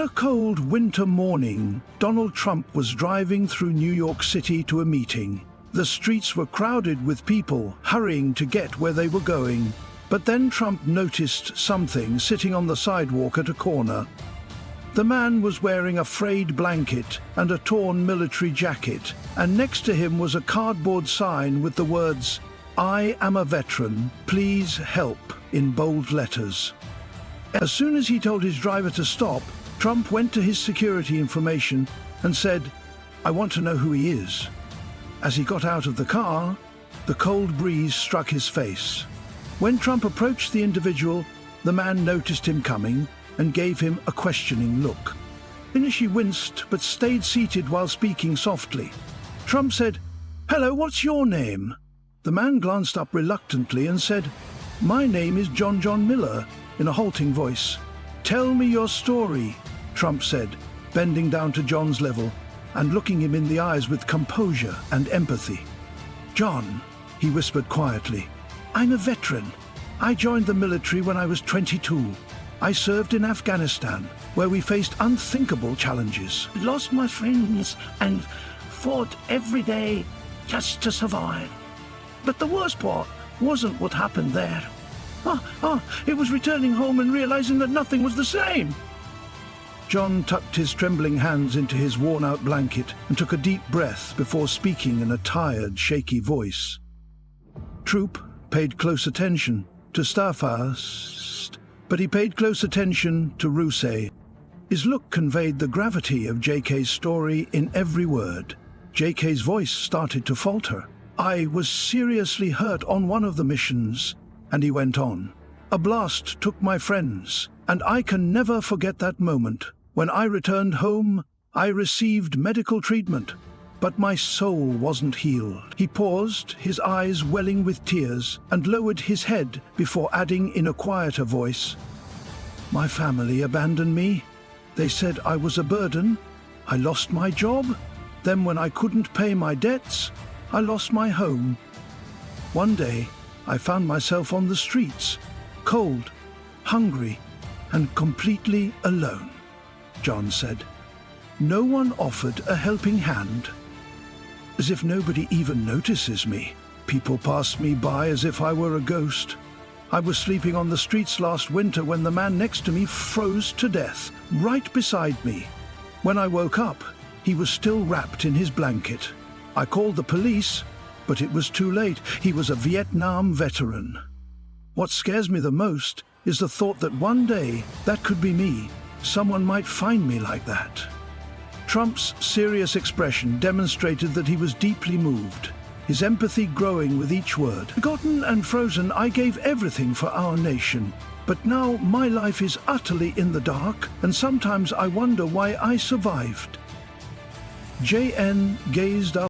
a cold winter morning, Donald Trump was driving through New York City to a meeting. The streets were crowded with people hurrying to get where they were going. But then Trump noticed something sitting on the sidewalk at a corner. The man was wearing a frayed blanket and a torn military jacket, and next to him was a cardboard sign with the words, "I am a veteran, please help," in bold letters. As soon as he told his driver to stop, Trump went to his security information and said, "I want to know who he is." As he got out of the car, the cold breeze struck his face. When Trump approached the individual, the man noticed him coming and gave him a questioning look. He winced but stayed seated while speaking softly. Trump said, "Hello, what's your name?" The man glanced up reluctantly and said, "My name is John Miller," in a halting voice. "Tell me your story," Trump said, bending down to John's level and looking him in the eyes with composure and empathy. "John," he whispered quietly, "I'm a veteran. I joined the military when I was 22. I served in Afghanistan, where we faced unthinkable challenges. Lost my friends and fought every day just to survive. But the worst part wasn't what happened there. It was returning home and realizing that nothing was the same." John tucked his trembling hands into his worn-out blanket and took a deep breath before speaking in a tired, shaky voice. Troop paid close attention to Starfast, but he paid close attention to Rusey. His look conveyed the gravity of JK's story in every word. JK's voice started to falter. "I was seriously hurt on one of the missions," and he went on. "A blast took my friends, and I can never forget that moment. When I returned home, I received medical treatment, but my soul wasn't healed." He paused, his eyes welling with tears, and lowered his head before adding in a quieter voice, "My family abandoned me. They said I was a burden. I lost my job. Then when I couldn't pay my debts, I lost my home. One day, I found myself on the streets, cold, hungry, and completely alone," John said. "No one offered a helping hand. As if nobody even notices me. People pass me by as if I were a ghost. I was sleeping on the streets last winter when the man next to me froze to death, right beside me. When I woke up, he was still wrapped in his blanket. I called the police, but it was too late. He was a Vietnam veteran. What scares me the most is the thought that one day, that could be me. Someone might find me like that." Trump's serious expression demonstrated that he was deeply moved, his empathy growing with each word. "Forgotten and frozen, I gave everything for our nation. But now my life is utterly in the dark, and sometimes I wonder why I survived." JN gazed up